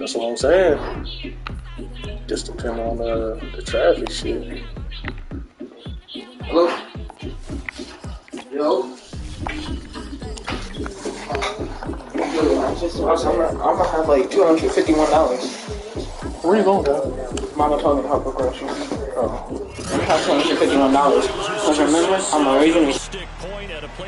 That's what I'm saying. Just depend on the traffic shit. Hello? Yo? I'm gonna have like $251. Where you going, guys? Mama told me to help her groceries. Oh. I'm gonna have $251. Because remember, I'm originally...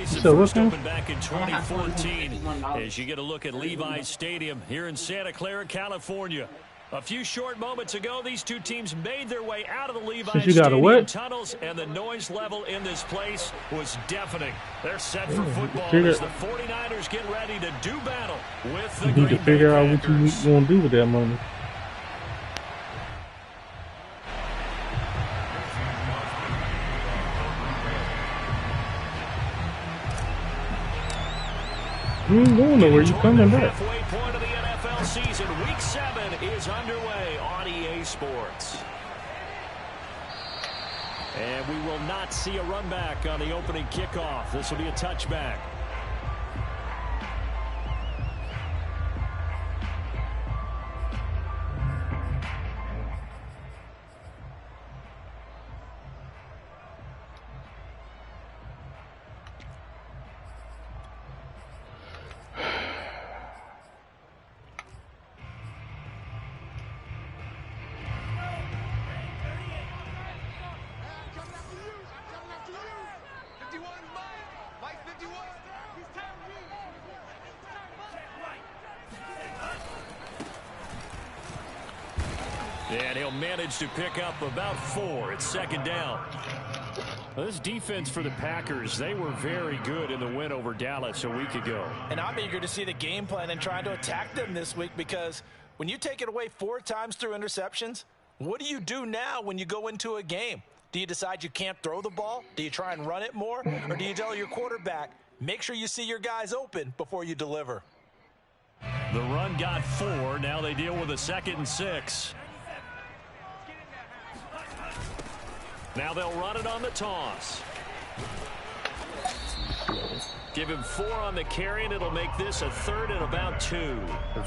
So what's opened back in 2014 as you get a look at Levi's Stadium here in Santa Clara, California. A few short moments ago, these two teams made their way out of the Levi's Stadium tunnels, and the noise level in this place was deafening. They're set for football as the 49ers get ready to do battle with the You need to figure out what you want to do with that money. You ain't going nowhere. You coming back. Halfway point of the NFL season. Week 7 is underway on EA Sports. And we will not see a run back on the opening kickoff. This will be a touchback. And he'll manage to pick up about 4. It's second down. Well, this defense for the Packers, they were very good in the win over Dallas a week ago. And I'm eager to see the game plan and trying to attack them this week, because when you take it away 4 times through interceptions, what do you do now when you go into a game? Do you decide you can't throw the ball? Do you try and run it more? Or do you tell your quarterback, make sure you see your guys open before you deliver? The run got 4. Now they deal with a 2nd and 6. Now they'll run it on the toss. Give him 4 on the carry, and it'll make this a 3rd and about 2.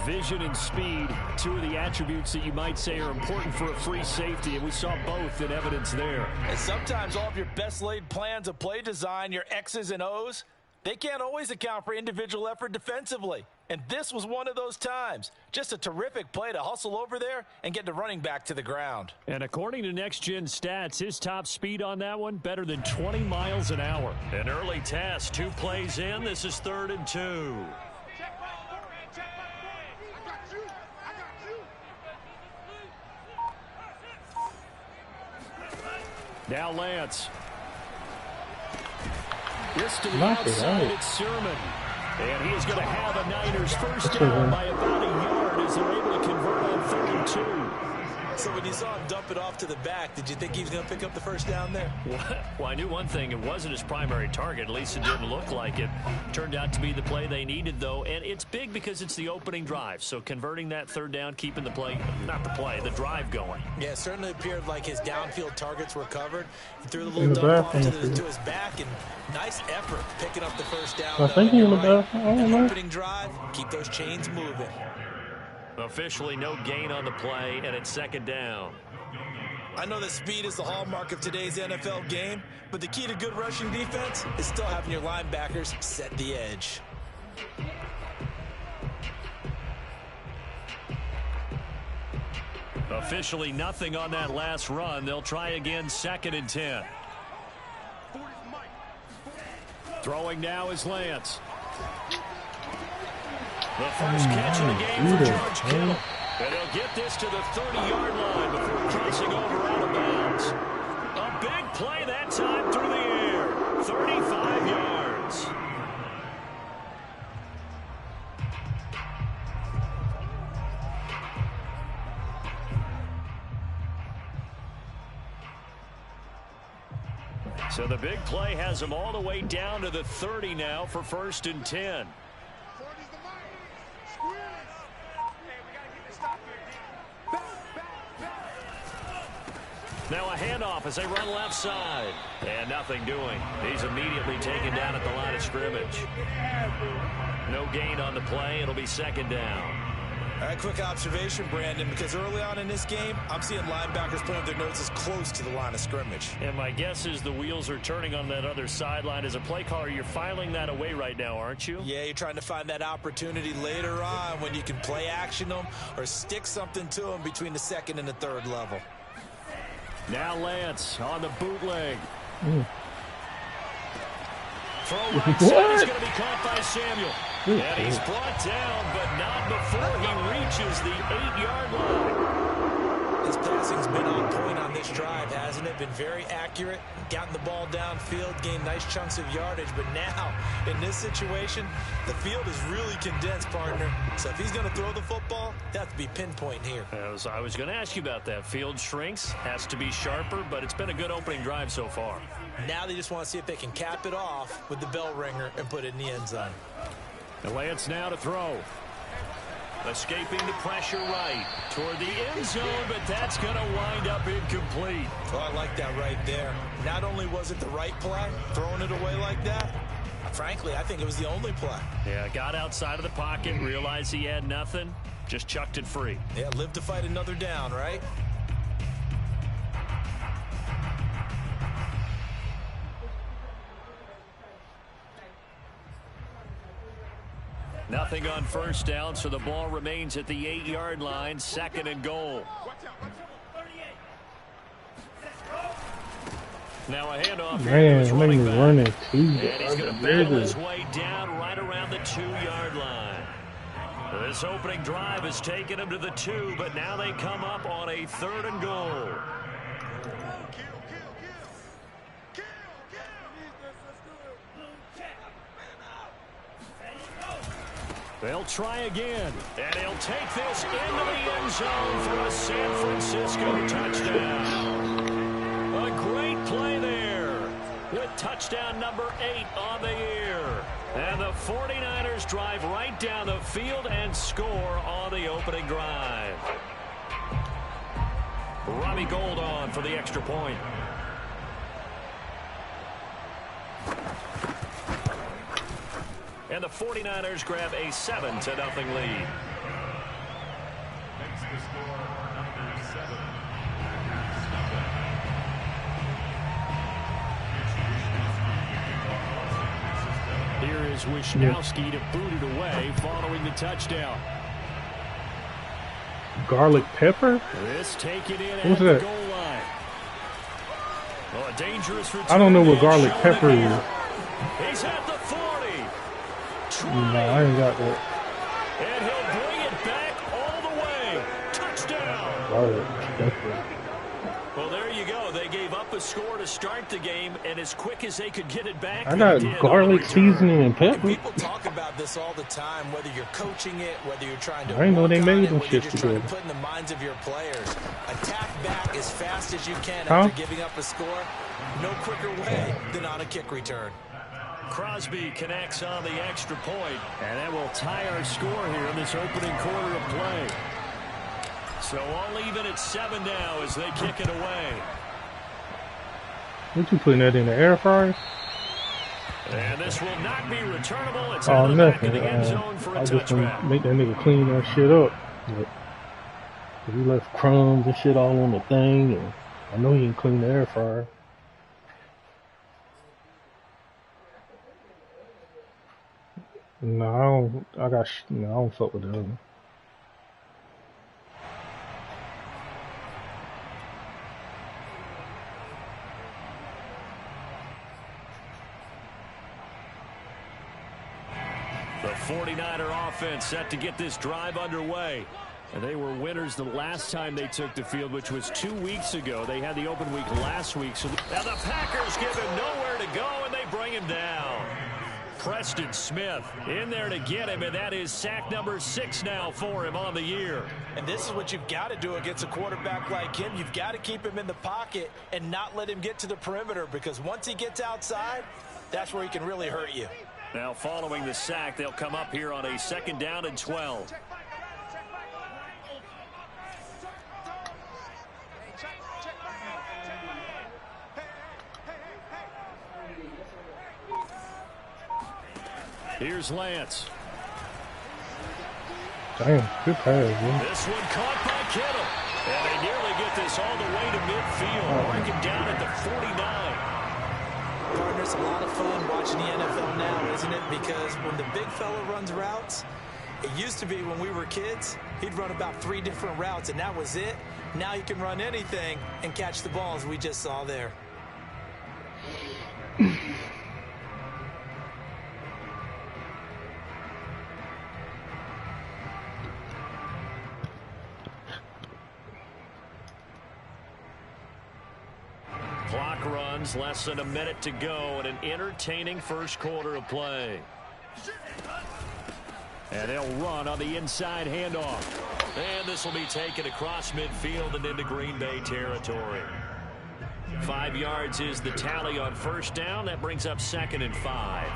Vision and speed, 2 of the attributes that you might say are important for a free safety, and we saw both in evidence there. And sometimes all of your best laid plans of play design, your X's and O's, they can't always account for individual effort defensively. And this was one of those times. Just a terrific play to hustle over there and get the running back to the ground. And according to Next Gen Stats, his top speed on that one, better than 20 miles an hour. An early test, 2 plays in. This is 3rd and 2. Now Lance. This to the outside, it's Sermon. And he's going to have a Niners first down by about a yard as they're able to convert on 3rd and 2. So when you saw him dump it off to the back, did you think he was going to pick up the first down there? Well, I knew one thing. It wasn't his primary target. At least it didn't look like it. Turned out to be the play they needed, though. And it's big because it's the opening drive. So converting that 3rd down, keeping the play, not the play, the drive going. Yeah, it certainly appeared like his downfield targets were covered. He threw the little dump off to his back, and nice effort picking up the first down. I think he was about, I don't know. Opening drive, keep those chains moving. Officially no gain on the play, and it's 2nd down. I know that speed is the hallmark of today's NFL game, but the key to good rushing defense is still having your linebackers set the edge. Officially nothing on that last run. They'll try again, 2nd and 10. Throwing now is Lance. The first catch of the game for George Kittle. And he'll get this to the 30-yard line before crossing over out of bounds. A big play that time through the air. 35 yards. So the big play has him all the way down to the 30 now for 1st and 10. Now a handoff as they run left side. And nothing doing. He's immediately taken down at the line of scrimmage. No gain on the play. It'll be 2nd down. All right, quick observation, Brandon, because early on in this game, I'm seeing linebackers putting their noses close to the line of scrimmage. And my guess is the wheels are turning on that other sideline. As a play caller, you're filing that away right now, aren't you? Yeah, you're trying to find that opportunity later on when you can play action them or stick something to them between the second and the third level. Now Lance on the bootleg. Throw right side is going to be caught by Samuel. And he's brought down, but not before he reaches the 8-yard line. His passing's been on point on this drive, hasn't it? Been very accurate, gotten the ball downfield, gained nice chunks of yardage. But now, in this situation, the field is really condensed, partner. So if he's going to throw the football, they have to be pinpoint here. I was going to ask you about that. Field shrinks, has to be sharper, but it's been a good opening drive so far. Now they just want to see if they can cap it off with the bell ringer and put it in the end zone. And Lance now to throw. Escaping the pressure right toward the end zone, but that's going to wind up incomplete. Oh, I like that right there. Not only was it the right play, throwing it away like that, frankly, I think it was the only play. Yeah, got outside of the pocket, realized he had nothing, just chucked it free. Yeah, live to fight another down, right? Nothing on first down, so the ball remains at the 8-yard line, 2nd and goal. Now a handoff. Man, let me run it too. And he's going to battle his way down right around the 2-yard line. This opening drive has taken him to the 2, but now they come up on a 3rd and goal. They'll try again, and he'll take this into the end zone for a San Francisco touchdown. A great play there with touchdown number 8 on the year. And the 49ers drive right down the field and score on the opening drive. Robbie Gould on for the extra point. And the 49ers grab a 7-0 lead. Here is Wisnowski to boot it away following the touchdown. Garlic pepper? This taken in What's at that? the goal line. Well, a dangerous return. I don't know what garlic Shown pepper again. is. He's at the 40. 20. No, I ain't got that. And he'll bring it back all the way. Touchdown. Garlic pepper. Well, there you go. They gave up a score to start the game, and as quick as they could get it back, I they got did garlic on the return. seasoning and And pepper. people talk about this all the time, whether you're coaching it, whether you're trying to I didn't know work they on made it, them whether you're shits just trying to together. put in the minds of your players. Attack back as fast as you can Huh? after giving up a score. No quicker way than on a kick return. Crosby connects on the extra point, and that will tie our score here in this opening quarter of play. So all even at 7 now as they kick it away. What you putting that in the air fryer? And this will not be returnable. It's Oh, out of the back nothing. of the end zone for a I just want touchback. to make that nigga clean that shit up. But he left crumbs and shit all on the thing, and I know he didn't clean the air fryer. No, I don't. No, I don't fuck with the other one. The 49er offense set to get this drive underway. And they were winners the last time they took the field, which was 2 weeks ago. They had the open week last week. So now the Packers give him nowhere to go, and they bring him down. Preston Smith in there to get him, and that is sack number 6 now for him on the year. And this is what you've got to do against a quarterback like him. You've got to keep him in the pocket and not let him get to the perimeter, because once he gets outside, that's where he can really hurt you. Now following the sack, they'll come up here on a 2nd down and 12. Here's Lance. Damn, good pass, man. This one caught by Kittle. And they nearly get this all the way to midfield. Marking down at the 49. Partners, a lot of fun watching the NFL now, isn't it? Because when the big fella runs routes, it used to be when we were kids, he'd run about 3 different routes, and that was it. Now you can run anything and catch the ball, as we just saw there. Clock runs, less than a minute to go, and an entertaining first quarter of play. And they'll run on the inside handoff. And this will be taken across midfield and into Green Bay territory. 5 yards is the tally on first down. That brings up 2nd and 5.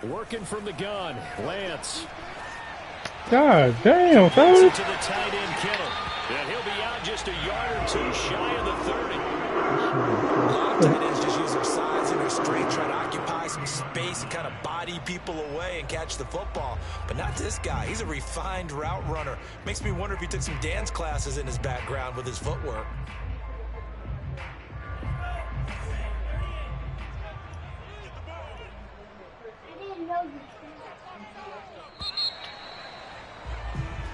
Working from the gun, Lance. God damn, Gets fellas. it to the tight end, Kittle. And he'll be out just a yard or 2 shy of the 30. A lot of tight ends just use their size and their strength, try to occupy some space and kind of body people away and catch the football. But not this guy. He's a refined route runner. Makes me wonder if he took some dance classes in his background with his footwork.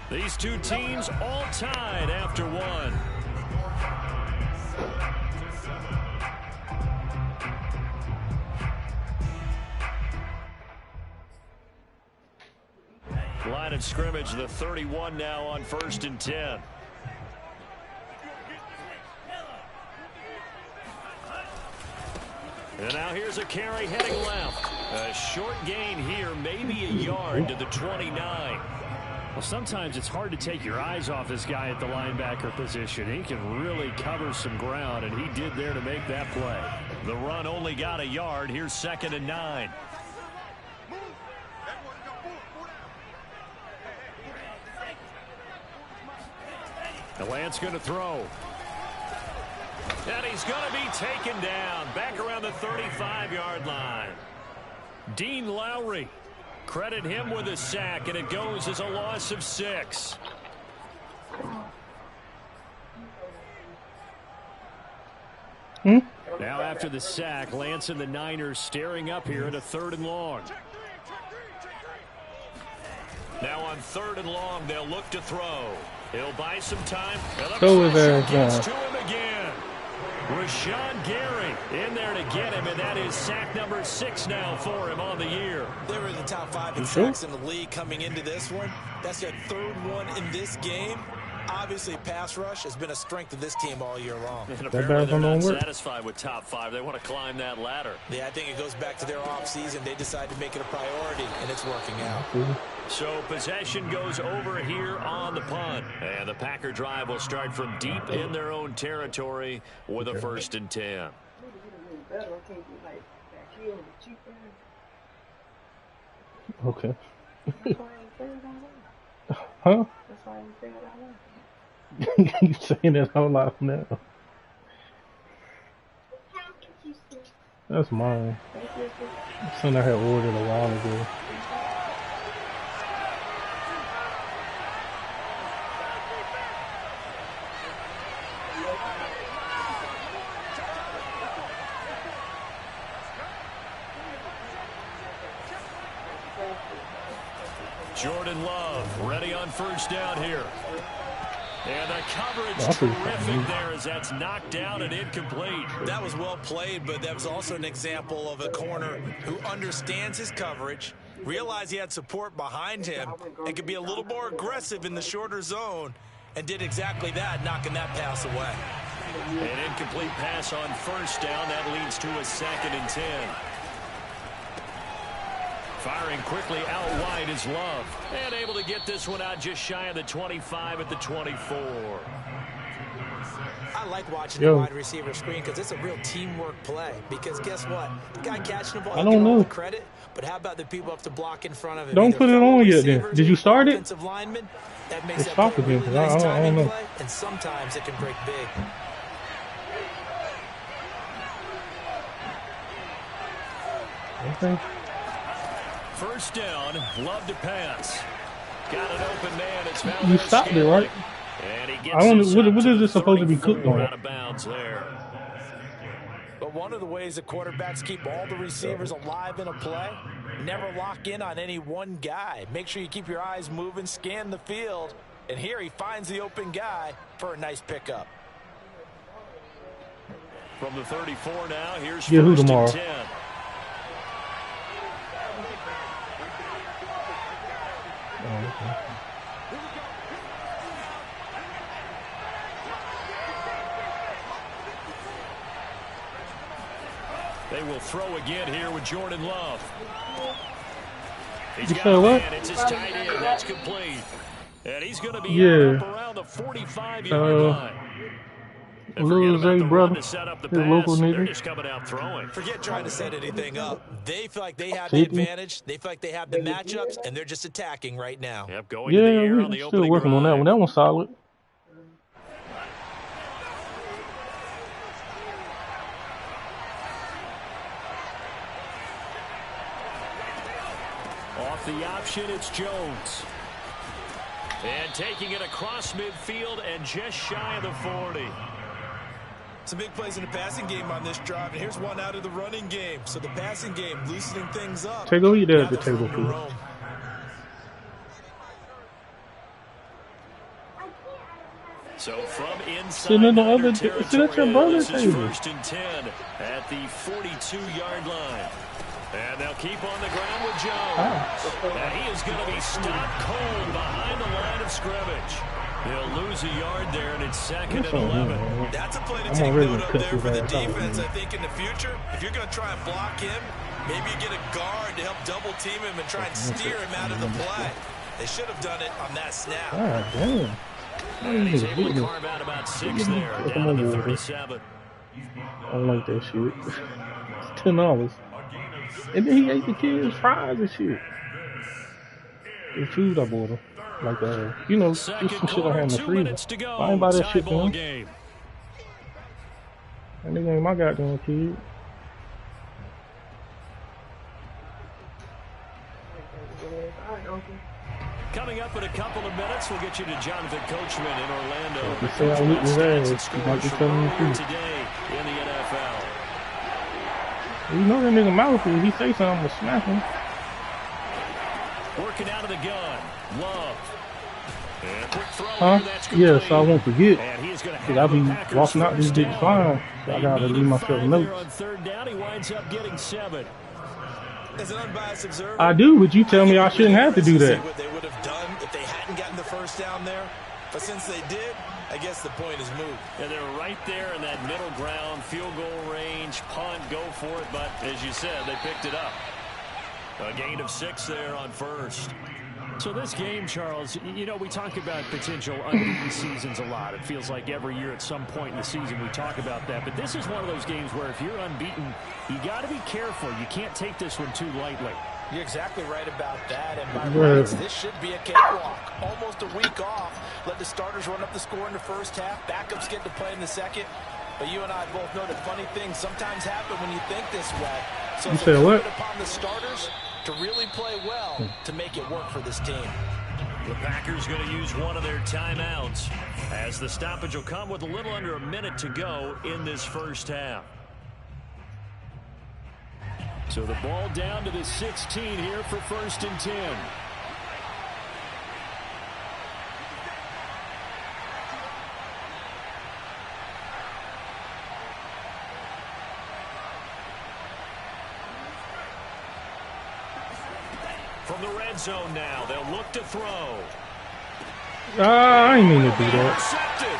These two teams all tied after one. Line of scrimmage, the 31 now on 1st and 10. And now here's a carry heading left. A short gain here, maybe a yard to the 29. Well, sometimes it's hard to take your eyes off this guy at the linebacker position. He can really cover some ground, and he did there to make that play. The run only got a yard. Here's 2nd and 9. And Lance going to throw. And he's going to be taken down back around the 35-yard line. Dean Lowry. Credit him with a sack, and it goes as a loss of 6. Now after the sack, Lance and the Niners staring up here at a 3rd and long. Now on 3rd and long, they'll look to throw. He'll buy some time. Go with there, gets to him again. Rashawn Gary in there to get him, and that is sack number 6 now for him on the year. They were in the top 5 in sacks in the league coming into this one. That's their 3rd one in this game. Obviously, pass rush has been a strength of this team all year long. And apparently they're not satisfied with top 5. They want to climb that ladder. Yeah, I think it goes back to their offseason. They decided to make it a priority, and it's working out. So possession goes over here on the punt. And the Packer drive will start from deep in their own territory with a 1st and 10. Okay. Huh? You saying that out loud now? That's mine. Something I had ordered a while ago. Jordan Love ready on 1st down here. And the coverage terrific there as that's knocked down and incomplete. That was well played, but that was also an example of a corner who understands his coverage, realized he had support behind him, and could be a little more aggressive in the shorter zone, and did exactly that, knocking that pass away. An incomplete pass on 1st down. That leads to a 2nd and 10. Firing quickly out wide is Love. And able to get this one out just shy of the 25 at the 24. I like watching the wide receiver screen because it's a real teamwork play. Because guess what? The guy catching the ball, I don't know. all the credit, but how about the people up to block in front of him? Don't put it on yet then. Did you start it? Linemen, that makes It's that play a again, really nice I don't know. play, and sometimes it can break big. Okay. First down, Love to pass. Got an open man. It's Valdez You stopped it, right? And he gets I don't this know. up What to is this supposed to be cooked 34 on? out of bounds there. But one of the ways that quarterbacks keep all the receivers alive in a play, never lock in on any one guy. Make sure you keep your eyes moving, scan the field. And here he finds the open guy for a nice pickup. From the 34 now, here's Yeah, who first tomorrow? and 10. Oh, okay. They will throw again here with Jordan Love. He's You got said a what? man. It's his tight end. That's complete. And he's going to be Yeah. up around the 45-yard line. And forget Lil about Zay the brother, run to set up the his pass. local They're nigga. just coming out throwing. Forget trying to set anything up. They feel like they have the advantage. They feel like they have the matchups, and they're just attacking right now. Yep, going to the Yeah, air on the we're still opening working on that drive. one. That one's solid. Off the option, it's Jones. And taking it across midfield and just shy of the 40. Some big plays in the passing game on this drive, and here's one out of the running game. So the passing game loosening things up. Take a look there at the Now there's table, room to please. roam. So from inside Sitting in the Niner other- sit at your territory, brother's this is table. 1st and 10 at the 42-yard line. And they'll keep on the ground with Jones. And he is going to be stopped cold behind the line of scrimmage. He'll lose a yard there, and it's 2nd and 11. That's a play to I'm take already note of cut there his for the ass out, defense. man. I think in the future, if you're going to try and block him, maybe you get a guard to help double team him and try and steer him out of the play. They should have done it on that snap. God damn. And he's able to Getting- carve out about 6 there, Come down on, to the boy. 37. I don't like that shit. It's $10. And then he ate the kids' fries and shit. The food I bought him. Like, you know, just Second some shit I quarter, had in the 2 freezer. minutes to go. I ain't buy that Tie shit for ball him. game. That nigga ain't my goddamn kid. Coming up in a couple of minutes, we'll get you to Jonathan Coachman in Orlando. He said I whipped his ass. He might be telling the Earlier truth. today in the NFL. You know that nigga mouth, if he say something, I'm gonna smack him. Working out of the gun. Love. And quick throw Huh? here, that's Yeah, complete. so I won't forget. And he is gonna Cause have I the be Packers walking out this first bitch down. fine. So I They gotta needed leave myself 5 there notes. on 3rd down. He winds up getting 7. As an unbiased observer, I do, but you tell me I shouldn't have to do that. what they would have done if they hadn't gotten the first down there. But since they did, I guess the point is moved. And they're right there in that middle ground, field goal range, punt, go for it. But as you said, they picked it up. A gain of 6 there on 1st. So this game, Charles, you know, we talk about potential unbeaten seasons a lot. It feels like every year at some point in the season we talk about that. But this is one of those games where if you're unbeaten, you got to be careful. You can't take this one too lightly. You're exactly right about that. And by Right. rights, this should be a cakewalk. Almost a week off. Let the starters run up the score in the first half. Backups get to play in the second. But you and I both know that funny things sometimes happen when you think this way. So You it's said what? incumbent upon the starters to really play well to make it work for this team. The Packers going to use one of their timeouts as the stoppage will come with a little under a minute to go in this first half. So the ball down to the 16 here for 1st and 10. From the red zone now, they'll look to throw. I ain't mean to do that. Intercepted.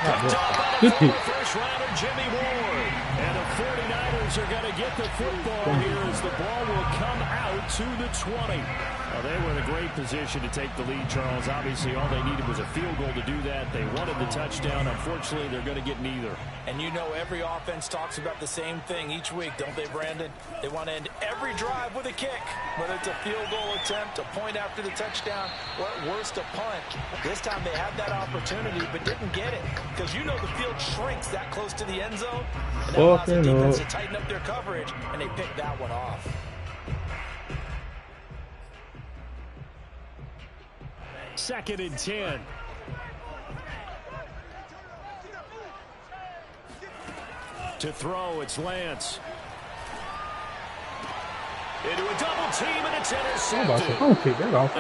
Picked off by the former first-rounder Jimmy Ward. And the 49ers are going to get the football here as the ball will come out to the 20. Well, they were in a great position to take the lead, Charles. Obviously, all they needed was a field goal to do that. They wanted the touchdown. Unfortunately, they're going to get neither. And you know every offense talks about the same thing each week, don't they, Brandon? They want to end every drive with a kick, whether it's a field goal attempt, a point after the touchdown, or at worst a punt. This time they had that opportunity but didn't get it because you know the field shrinks that close to the end zone. And that allows the defense to tighten up their coverage, and they picked that one off. Second and 10. To throw, it's Lance. Into a double team, and it's intercepted. Don't take that off.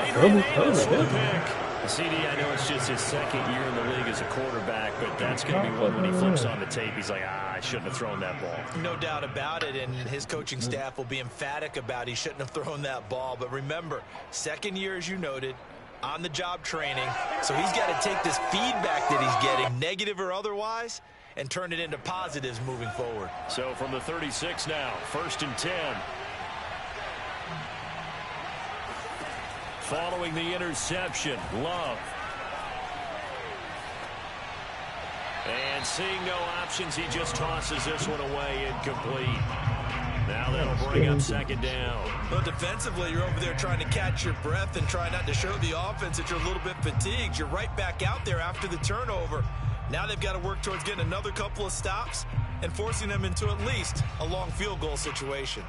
CD, I know it's just his second year in the league as a quarterback, but that's going to be one when he flips on the tape. He's like, I shouldn't have thrown that ball. No doubt about it, and his coaching staff will be emphatic about he shouldn't have thrown that ball. But remember, second year, as you noted, on-the-job training, so he's got to take this feedback that he's getting, negative or otherwise, and turn it into positives moving forward. So from the 36 now, 1st and 10. Following the interception, Love. And seeing no options, he just tosses this one away, incomplete. Now that'll bring up second down. Well, defensively, you're over there trying to catch your breath and try not to show the offense that you're a little bit fatigued. You're right back out there after the turnover. Now they've got to work towards getting another couple of stops and forcing them into at least a long field goal situation.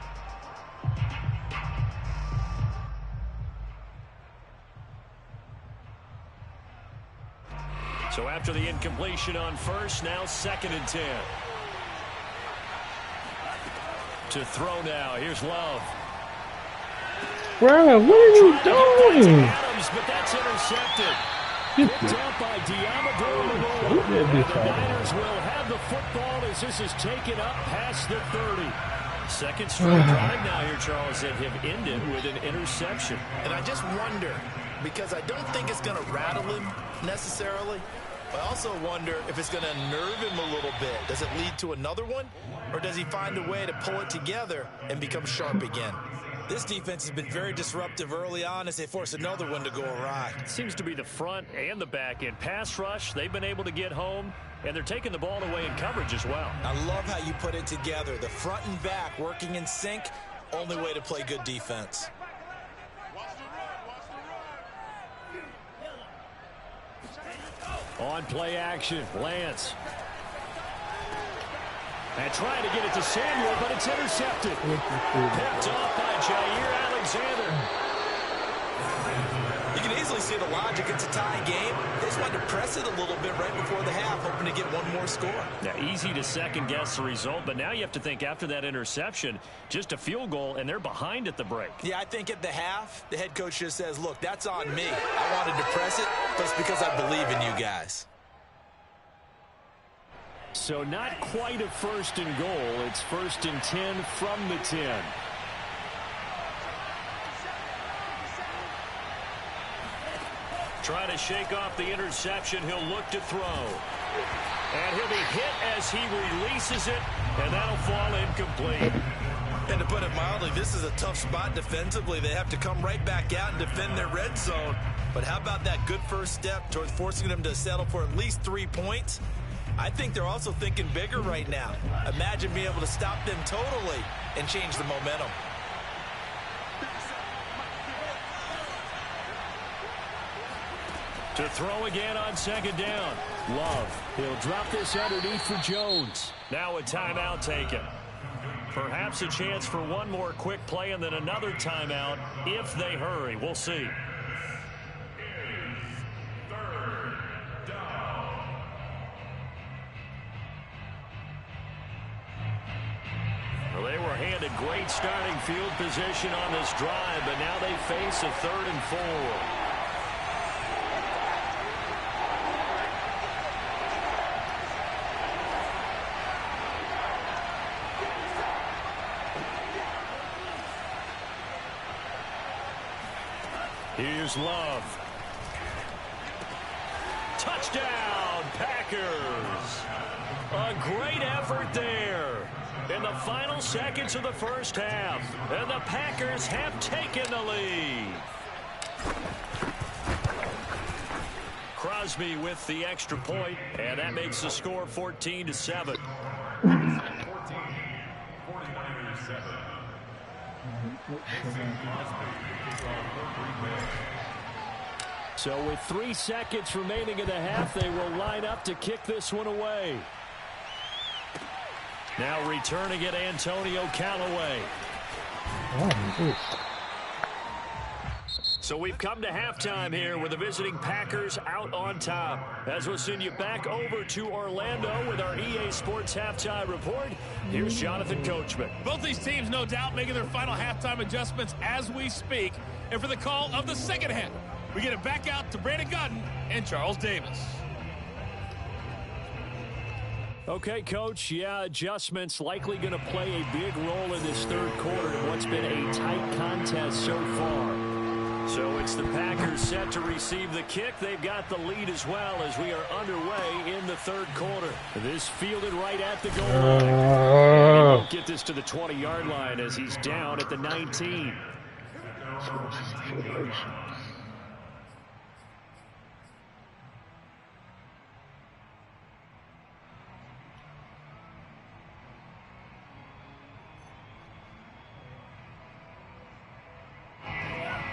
So after the incompletion on first, now 2nd and 10. To throw now, here's Love. Brian, what are you doing? Adams, but that's intercepted. Picked up by Diamador. The Niners will have the football as this is taken up past the 30. Second straight drive now here, Charles, that have ended with an interception. And I just wonder, because I don't think it's going to rattle him necessarily, but I also wonder if it's going to nerve him a little bit. Does it lead to another one? Or does he find a way to pull it together and become sharp again? This defense has been very disruptive early on as they force another one to go awry. It seems to be the front and the back end. Pass rush, they've been able to get home, and they're taking the ball away in coverage as well. I love how you put it together. The front and back working in sync, only way to play good defense. On play action, Lance. And trying to get it to Samuel, but it's intercepted. Picked off by Jair Alexander. You can easily see the logic. It's a tie game. They just wanted to press it a little bit right before the half, hoping to get one more score. Now, easy to second-guess the result, but now you have to think after that interception, just a field goal, and they're behind at the break. Yeah, I think at the half, the head coach just says, look, that's on me. I wanted to press it, but it's because I believe in you guys. So not quite a 1st and goal. It's 1st and 10 from the 10. Trying to shake off the interception. He'll look to throw. And he'll be hit as he releases it, and that'll fall incomplete. And to put it mildly, this is a tough spot defensively. They have to come right back out and defend their red zone. But how about that good first step towards forcing them to settle for at least 3 points? I think they're also thinking bigger right now. Imagine being able to stop them totally and change the momentum. To throw again on 2nd down. Love. He'll drop this underneath for Jones. Now a timeout taken. Perhaps a chance for one more quick play and then another timeout if they hurry. We'll see. Well, they were handed great starting field position on this drive, but now they face a 3rd and 4. Here's Love. Touchdown, Packers. A great effort there in the final seconds of the first half. And the Packers have taken the lead. Crosby with the extra point, and that makes the score 14-7. So with 3 seconds remaining in the half, they will line up to kick this one away. Now returning it, Antonio Callaway. So we've come to halftime here with the visiting Packers out on top. As we'll send you back over to Orlando with our EA Sports Halftime Report, here's Jonathan Coachman. Both these teams, no doubt, making their final halftime adjustments as we speak. And for the call of the second half, we get it back out to Brandon Gaudin and Charles Davis. Okay, Coach, yeah, adjustments likely going to play a big role in this third quarter in what's been a tight contest so far. So it's the Packers set to receive the kick. They've got the lead as well as we are underway in the third quarter. This fielded right at the goal line. And he won't get this to the 20-yard line as he's down at the 19.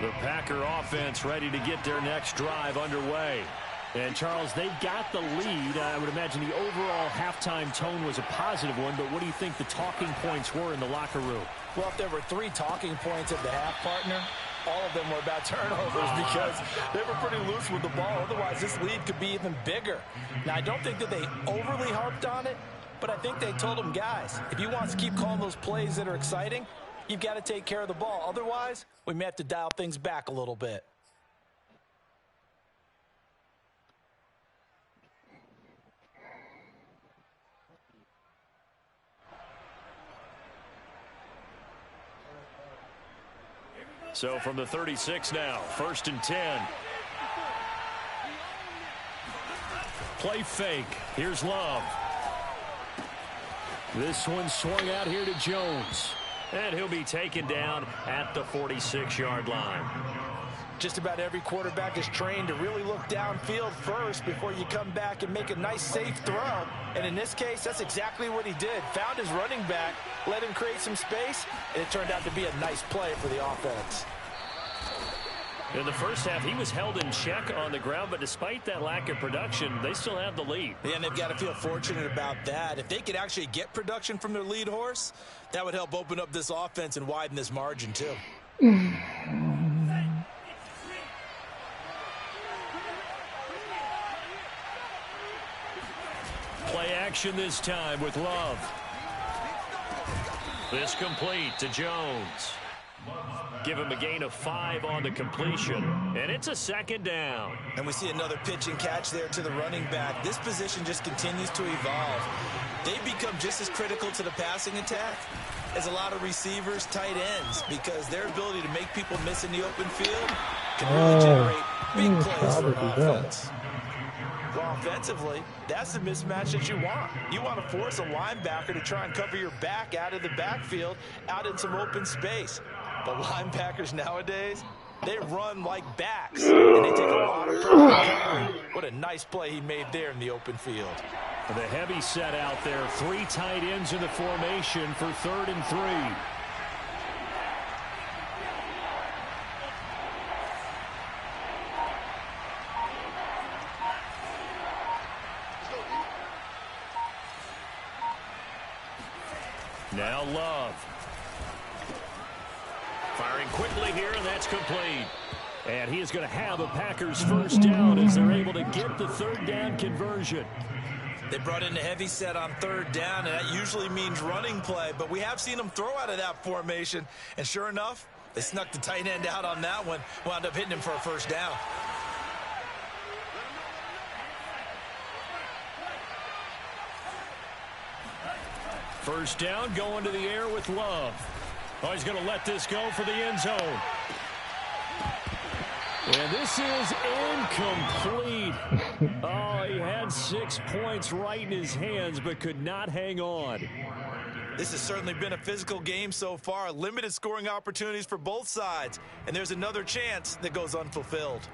The Packer offense ready to get their next drive underway. And, Charles, they've got the lead. I would imagine the overall halftime tone was a positive one, but what do you think the talking points were in the locker room? Well, if there were 3 talking points at the half, partner, all of them were about turnovers because they were pretty loose with the ball. Otherwise, this lead could be even bigger. Now, I don't think that they overly harped on it, but I think they told them, guys, if you want us to keep calling those plays that are exciting, you've got to take care of the ball. Otherwise, we may have to dial things back a little bit. So from the 36 now, 1st and 10. Play fake. Here's Love. This one swung out here to Jones. And he'll be taken down at the 46-yard line. Just about every quarterback is trained to really look downfield first before you come back and make a nice, safe throw. And in this case, that's exactly what he did. Found his running back, let him create some space, and it turned out to be a nice play for the offense. In the first half, he was held in check on the ground, but despite that lack of production, they still have the lead. Yeah, and they've got to feel fortunate about that. If they could actually get production from their lead horse, that would help open up this offense and widen this margin, too. Play action this time with Love. This complete to Jones. Give him a gain of 5 on the completion, and it's a 2nd down. And we see another pitch and catch there to the running back. This position just continues to evolve. They become just as critical to the passing attack as a lot of receivers, tight ends, because their ability to make people miss in the open field can really generate big plays for an offense. Well, offensively, that's the mismatch that you want. You want to force a linebacker to try and cover your back out of the backfield, out in some open space. But linebackers nowadays, they run like backs, and they take a lot of pressure. What a nice play he made there in the open field. The heavy set out there, 3 tight ends in the formation for 3rd and 3. Now Love. Firing quickly here, and that's complete. And he is going to have a Packers 1st down as they're able to get the 3rd down conversion. They brought in a heavy set on 3rd down, and that usually means running play. But we have seen them throw out of that formation. And sure enough, they snuck the tight end out on that one, wound up hitting him for a 1st down. First down, going to the air with Love. Oh, he's going to let this go for the end zone. And this is incomplete. Oh, he had 6 points right in his hands, but could not hang on. This has certainly been a physical game so far. Limited scoring opportunities for both sides. And there's another chance that goes unfulfilled.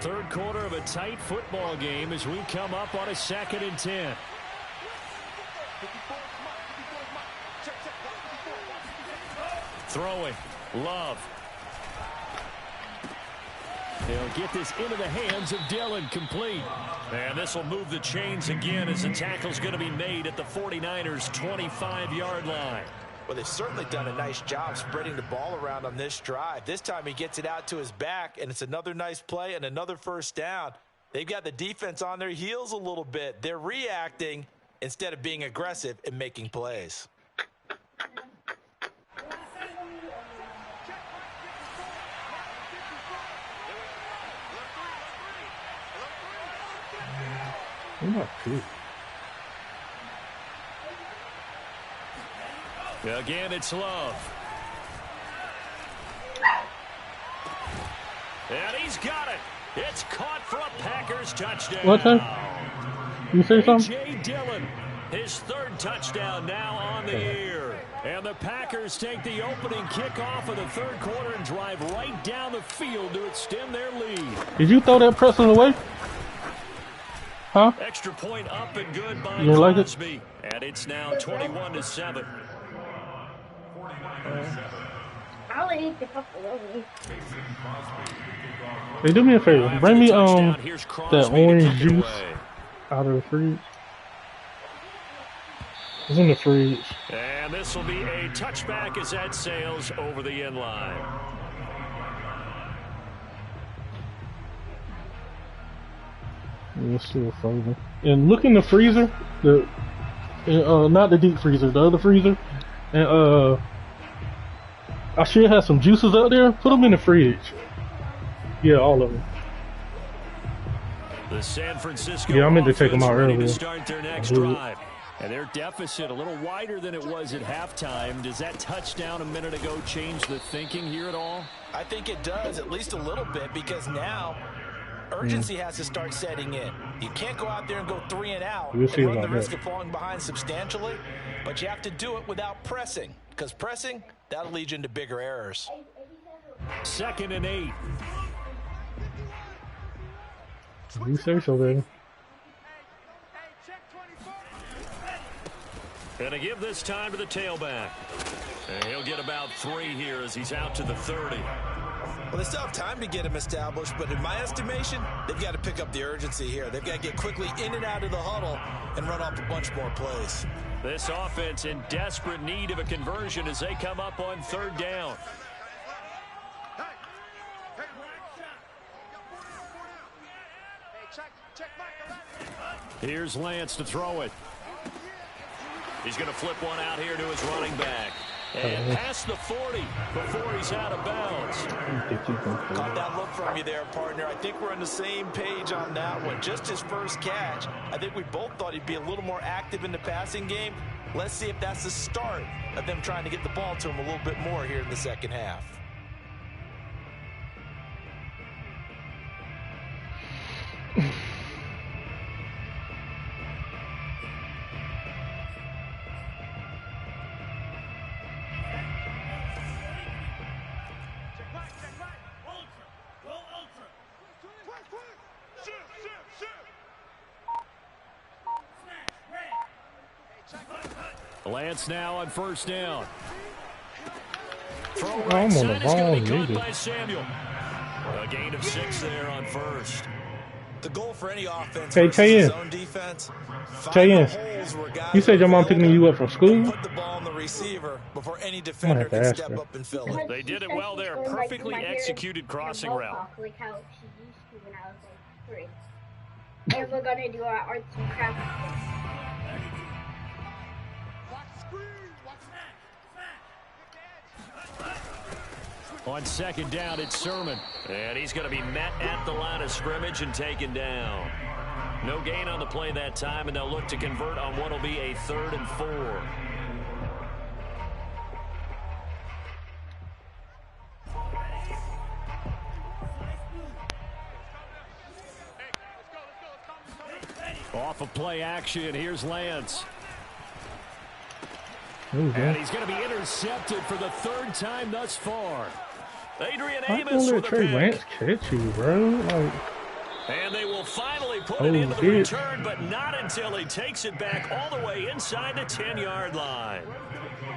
Third quarter of a tight football game as we come up on a 2nd and 10. Throwing. Love. They'll get this into the hands of Dillon, complete. And this will move the chains again as the tackle's going to be made at the 49ers' 25-yard line. Well, they've certainly done a nice job spreading the ball around on this drive. This time he gets it out to his back, and it's another nice play and another first down. They've got the defense on their heels a little bit. They're reacting instead of being aggressive and making plays. Not good. Again, it's Love. And he's got it. It's caught for a Packers touchdown. What's that? You say something? A.J. Dillon, his 3rd touchdown now on the year. And the Packers take the opening kickoff of the 3rd quarter and drive right down the field to extend their lead. Did you throw that Preston away? Huh? Extra point up and good by You like it? Crosby. And it's now 21-7. I'll eat the pepperoni. Hey, do me a favor. Bring me Here's that Crosby orange to kick it juice away. out of the fridge. It's in the fridge. And this will be a touchback as that sails over the end line. Yeah, it's still frozen. And look in the freezer. Not the deep freezer, the other freezer. And I should have some juices out there. Put them in the fridge. Yeah, all of them. The San Francisco Yeah, I meant to take them out offense ready earlier. to start their next drive. And their deficit a little wider than it was at halftime. Does that touchdown a minute ago change the thinking here at all? I think it does, at least a little bit, because now urgency has to start setting in. You can't go out there and go 3 and out We'll and see run the about risk that. of falling behind substantially, but you have to do it without pressing, because pressing, that'll lead you into bigger errors. 2nd and 8. You say so, baby. And to give this time to the tailback. And he'll get about 3 here as he's out to the 30. Well, they still have time to get him established, but in my estimation, they've got to pick up the urgency here. They've got to get quickly in and out of the huddle and run off a bunch more plays. This offense in desperate need of a conversion as they come up on 3rd down. Here's Lance to throw it. He's going to flip one out here to his running back. And past the 40 before he's out of bounds. Caught that look from you there, partner. I think we're on the same page on that one. Just his first catch. I think we both thought he'd be a little more active in the passing game. Let's see if that's the start of them trying to get the ball to him a little bit more here in the second half. Lance now on 1st down. Throw I'm right on the side is going to wrong be caught nigga. by Samuel. A gain of 6 there on 1st. The goal for any offense Hey, versus Cheyenne. zone defense. Cheyenne, Find you said your mom picking you up from school? Put the ball on the receiver before any I'm defender gonna have to can ask step her. up and fill it. They did it well there. Perfectly executed crossing route. Like how she used to when I was like 3. And we're gonna do our arts and crafts. On 2nd down, it's Sermon. And he's going to be met at the line of scrimmage and taken down. No gain on the play that time, and they'll look to convert on what will be a 3rd and 4. Off of play action, here's Lance. And he's going to be intercepted for the third time thus far. Adrian How Amos can with let a Trey pick. Lance catch you, bro? Like, And they will finally put it into the dude. return, but not until he takes it back all the way inside the 10-yard line.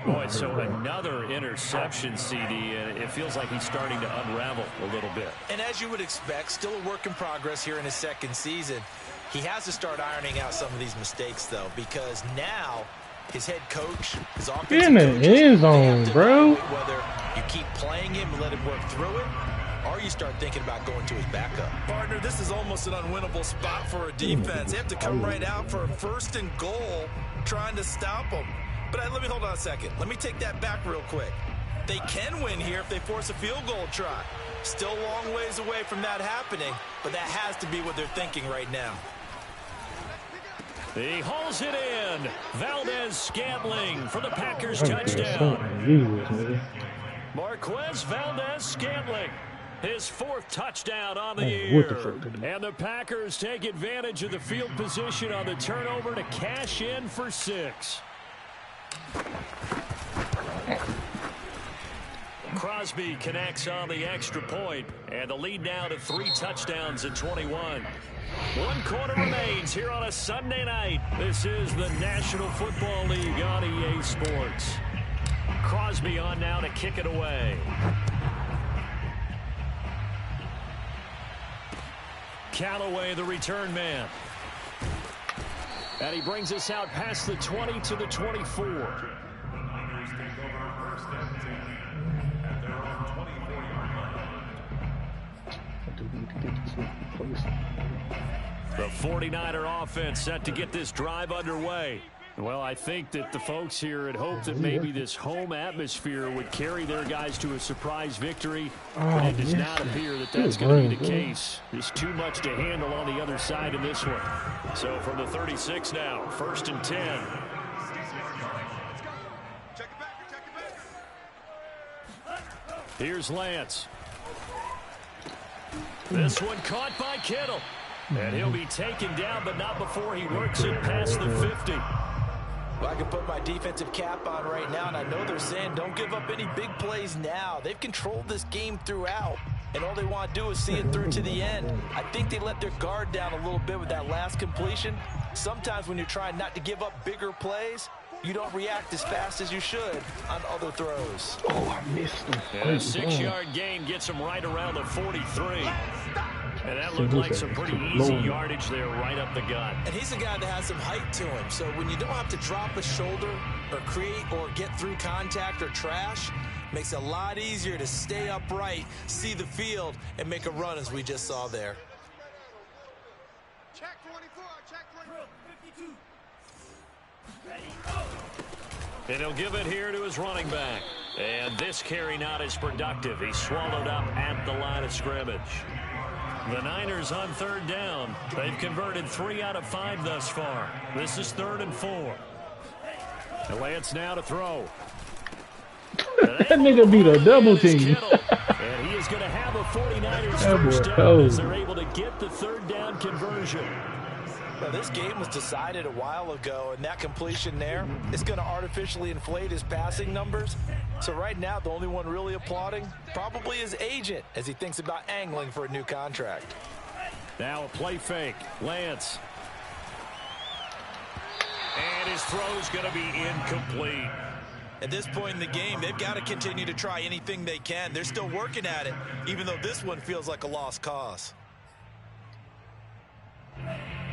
Boy, so another interception, CD, and it feels like he's starting to unravel a little bit. And as you would expect, still a work in progress here in his second season. He has to start ironing out some of these mistakes, though, because now his head coach, his offensive in the coaches, end they zone, have to bro. evaluate whether you keep playing him and let him work through it, or you start thinking about going to his backup. Partner, this is almost an unwinnable spot for a defense. They have to come right out for a 1st and goal, trying to stop him. But let me hold on a second. Let me take that back real quick. They can win here if they force a field goal try. Still a long ways away from that happening, but that has to be what they're thinking right now. He hauls it in. Valdez-Scantling for the Packers touchdown. Marquez Valdez-Scantling, his 4th touchdown on the year. And the Packers take advantage of the field position on the turnover to cash in for 6. Crosby connects on the extra point, and the lead now to 3 touchdowns at 21. 1 quarter remains here on a Sunday night. This is the National Football League on EA Sports. Crosby on now to kick it away. Callaway, the return man. And he brings us out past the 20 to the 24. The 49er offense set to get this drive underway. Well, I think that the folks here had hoped that maybe this home atmosphere would carry their guys to a surprise victory, but it does not appear that that's going to be the case. There's too much to handle on the other side in this one. So from the 36 now, 1st and 10. Here's Lance. This one caught by Kittle. And he'll be taken down, but not before he works it past the 50. Well, I can put my defensive cap on right now, and I know they're saying don't give up any big plays now. They've controlled this game throughout, and all they want to do is see it through to the end. I think they let their guard down a little bit with that last completion. Sometimes when you're trying not to give up bigger plays, you don't react as fast as you should on other throws. Oh, I missed him. And a 6-yard gain gets him right around the 43. And that looked like some pretty easy yardage there right up the gut. And he's a guy that has some height to him, so when you don't have to drop a shoulder or create or get through contact or trash, makes it a lot easier to stay upright, see the field, and make a run as we just saw there. Check 24, check 52. And he'll give it here to his running back. And this carry not as productive. He's swallowed up at the line of scrimmage. The Niners on 3rd down. They've converted 3 out of 5 thus far. This is 3rd and 4. And Lance now to throw. That nigga beat a double team. And he is going to have a 49ers first down as they're able to get the 3rd down conversion. Well, this game was decided a while ago, and that completion there is going to artificially inflate his passing numbers. So right now, the only one really applauding probably his agent as he thinks about angling for a new contract. Now a play fake. Lance. And his throw's going to be incomplete. At this point in the game, they've got to continue to try anything they can. They're still working at it, even though this one feels like a lost cause.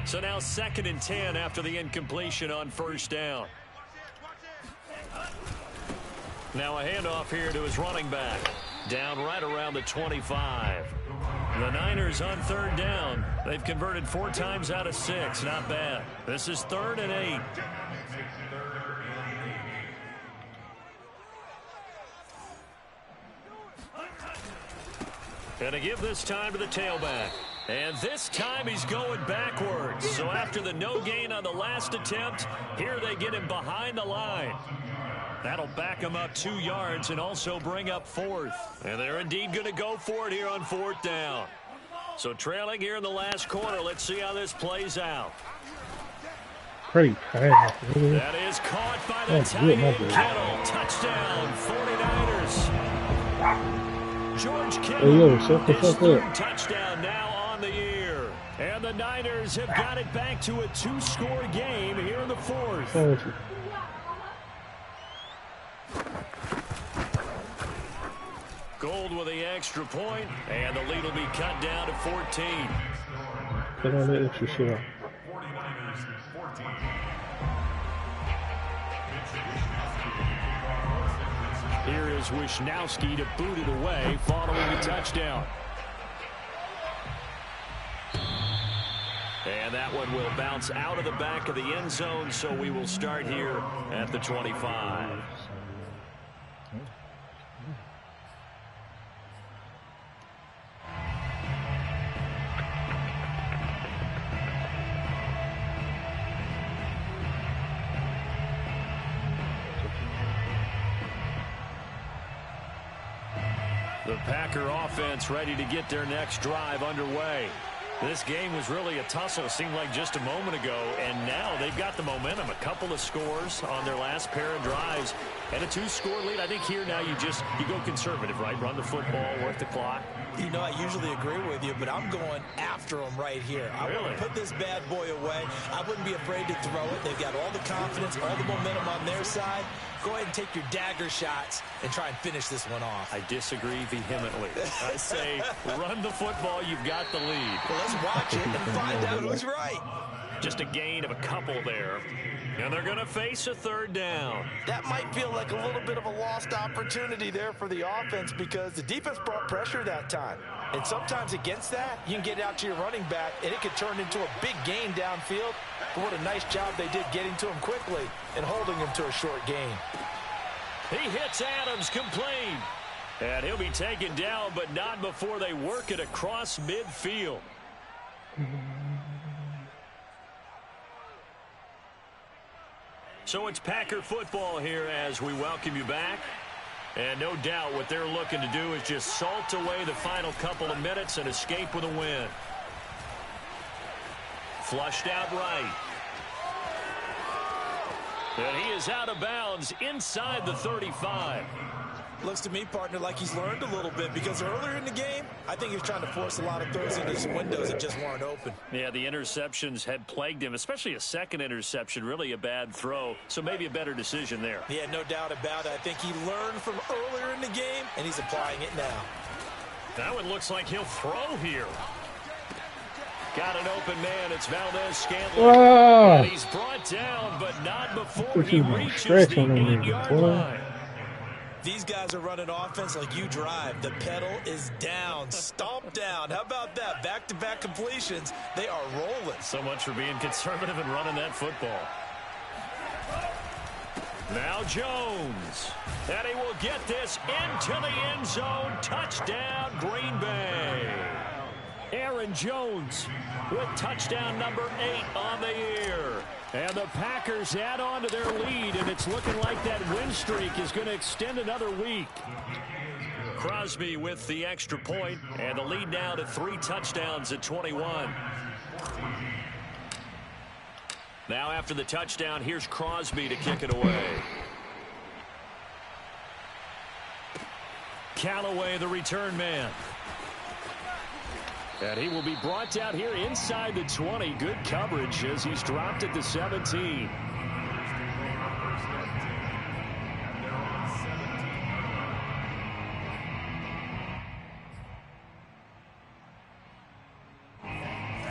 So now 2nd and 10 after the incompletion on 1st down. Now a handoff here to his running back. Down right around the 25. The Niners on 3rd down. They've converted 4 times out of 6. Not bad. This is 3rd and 8. And to give this time to the tailback. And this time he's going backwards. So after the no gain on the last attempt, here they get him behind the line. That'll back him up 2 yards and also bring up 4th. And they're indeed going to go for it here on 4th down. So trailing here in the last quarter, let's see how this plays out. Great pass. Really. That is caught by the That's tight good, my end dude. Kittle. Touchdown, 49ers. George Hey, Kittle, yo, shut the his fuck third up. touchdown now on the year. And the Niners have got it back to a 2-score game here in the fourth. Thank you. Gold with the extra point, and the lead will be cut down to 14. Put on that extra shit on. Here is Wisnowski to boot it away following the touchdown. And that one will bounce out of the back of the end zone, so we will start here at the 25. The Packer offense ready to get their next drive underway. This game was really a tussle, seemed like just a moment ago, and now they've got the momentum. A couple of scores on their last pair of drives, and a 2-score lead. I think here now you go conservative, right? Run the football, work the clock. You know, I usually agree with you, but I'm going after them right here. I want to put this bad boy away. I wouldn't be afraid to throw it. They've got all the confidence, all the momentum on their side. Go ahead and take your dagger shots and try and finish this one off. I disagree vehemently. I say run the football. You've got the lead. Well, let's watch it and find out who's right. Just a gain of a couple there. And they're going to face a third down. That might feel like a little bit of a lost opportunity there for the offense because the defense brought pressure that time. And sometimes against that, you can get out to your running back, and it could turn into a big gain downfield. But what a nice job they did getting to him quickly and holding him to a short gain. He hits Adams complete. And he'll be taken down, but not before they work it across midfield. So it's Packer football here as we welcome you back. And no doubt what they're looking to do is just salt away the final couple of minutes and escape with a win. Flushed out right. And he is out of bounds inside the 35. Looks to me, partner, like he's learned a little bit because earlier in the game, I think he was trying to force a lot of throws into some windows that just weren't open. Yeah, the interceptions had plagued him, especially a second interception, really a bad throw. So maybe a better decision there. Yeah, no doubt about it. I think he learned from earlier in the game, and he's applying it now. That one looks like he'll throw here. Got an open man. It's Valdez-Scantling. Oh. And he's brought down, but not before he reaches the 8-yard line. These guys are running offense like you drive. The pedal is down, stomped down. How about that? Back-to-back completions. They are rolling. So much for being conservative and running that football. Now Jones. And he will get this into the end zone. Touchdown, Green Bay. Aaron Jones with touchdown number 8 on the year. And the Packers add on to their lead, and it's looking like that win streak is going to extend another week. Crosby with the extra point, and the lead now to 3 touchdowns at 21. Now after the touchdown, here's Crosby to kick it away. Callaway, the return man. And he will be brought down here inside the 20. Good coverage as he's dropped at the 17.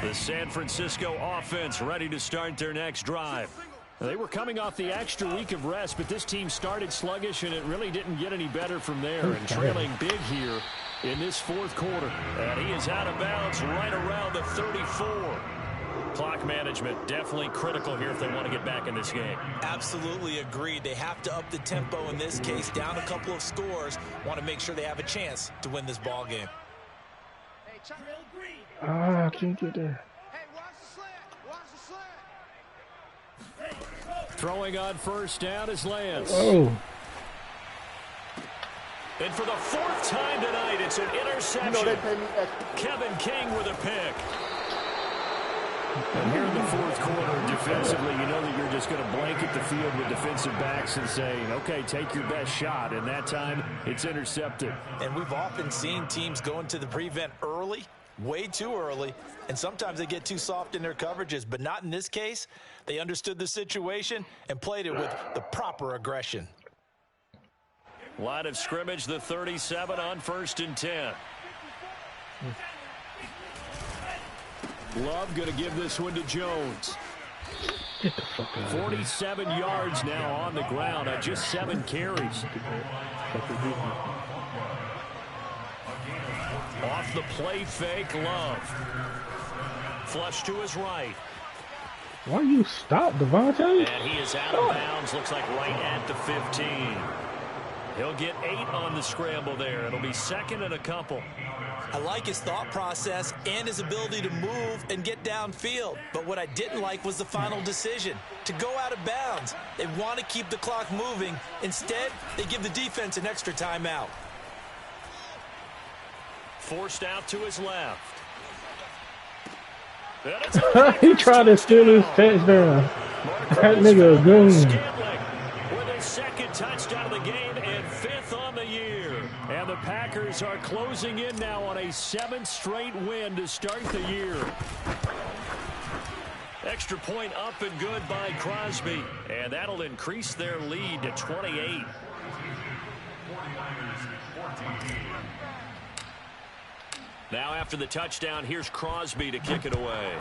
The San Francisco offense ready to start their next drive. They were coming off the extra week of rest, but this team started sluggish, and it really didn't get any better from there. And trailing big here in this fourth quarter. And he is out of bounds right around the 34. Clock management definitely critical here if they want to get back in this game. Absolutely agreed. They have to up the tempo in this case. Down a couple of scores. Want to make sure they have a chance to win this ball game. I can't get there. Hey, watch the slant. Watch the slant. Throwing on first down is Lance. Oh. And for the 4th time tonight, it's an interception. You know they pay me extra. Kevin King with a pick. And here in the fourth quarter, defensively, you know that you're just going to blanket the field with defensive backs and say, okay, take your best shot. And that time, it's intercepted. And we've often seen teams go into the prevent early, way too early, and sometimes they get too soft in their coverages, but not in this case. They understood the situation and played it with the proper aggression. Line of scrimmage, the 37 on 1st and 10. Love going to give this one to Jones. 47 yards now on the ground on just 7 carries. Off the play fake, Love. Flush to his right. Why you stop, Devontae? And he is out of bounds, looks like right at the 15. He'll get 8 on the scramble there. It'll be 2nd and a couple. I like his thought process and his ability to move and get downfield. But what I didn't like was the final decision, to go out of bounds. They want to keep the clock moving. Instead, they give the defense an extra timeout. Forced out to his left. He tried to steal his touchdown. That nigga a goon. With his 2nd touchdown of the game and 5th on the year. And the Packers are closing in now on a 7th straight win to start the year. Extra point up and good by Crosby. And that'll increase their lead to 28. Now after the touchdown, here's Crosby to kick it away.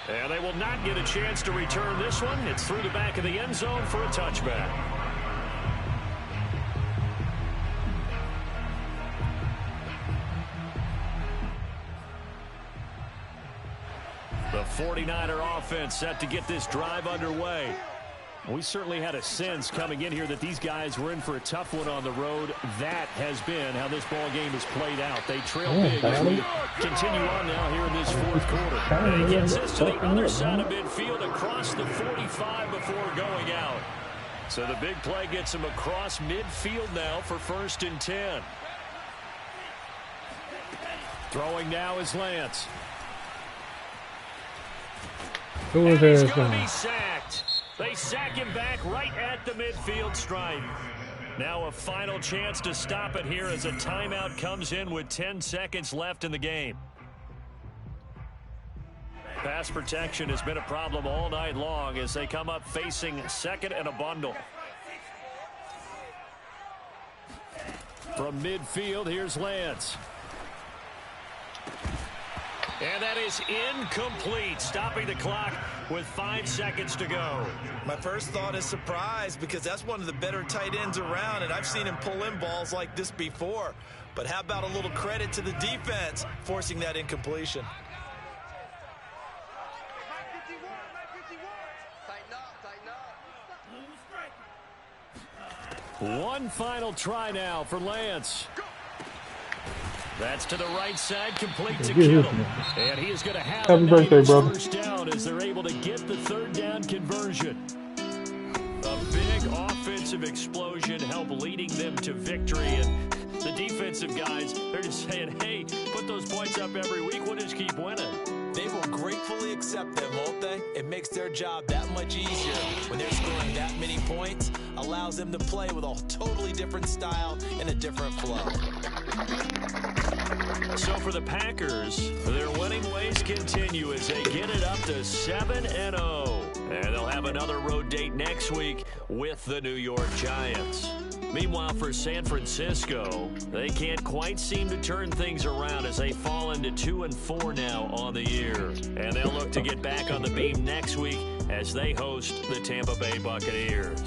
And they will not get a chance to return this one. It's through the back of the end zone for a touchback. The 49er offense set to get this drive underway. We certainly had a sense coming in here that these guys were in for a tough one on the road. That has been how this ball game has played out. They trail big as we continue on now here in this fourth quarter. And he gets this to the other side of midfield across the 45 before going out. So the big play gets him across midfield now for 1st and 10. Throwing now is Lance. Who is He's going to be sacked. They sack him back right at the midfield stripe. Now a final chance to stop it here as a timeout comes in with 10 seconds left in the game. Pass protection has been a problem all night long as they come up facing 2nd and a bundle. From midfield, here's Lance. And that is incomplete, stopping the clock with 5 seconds to go. My first thought is surprise, because that's one of the better tight ends around, and I've seen him pull in balls like this before. But how about a little credit to the defense forcing that incompletion? One final try now for Lance. That's to the right side, complete to Kittle. And he is going to have Happy birthday, brother. First down as they're able to get the 3rd down conversion. A big offensive explosion help leading them to victory. And the defensive guys, they're just saying, hey, put those points up every week. We'll just keep winning. They will gratefully accept them, won't they? It makes their job that much easier when they're scoring that many points. Allows them to play with a totally different style and a different flow. So for the Packers, their winning ways continue as they get it up to 7-0. And they'll have another road date next week with the New York Giants. Meanwhile, for San Francisco, they can't quite seem to turn things around as they fall into 2-4 now on the year. And they'll look to get back on the beam next week as they host the Tampa Bay Buccaneers.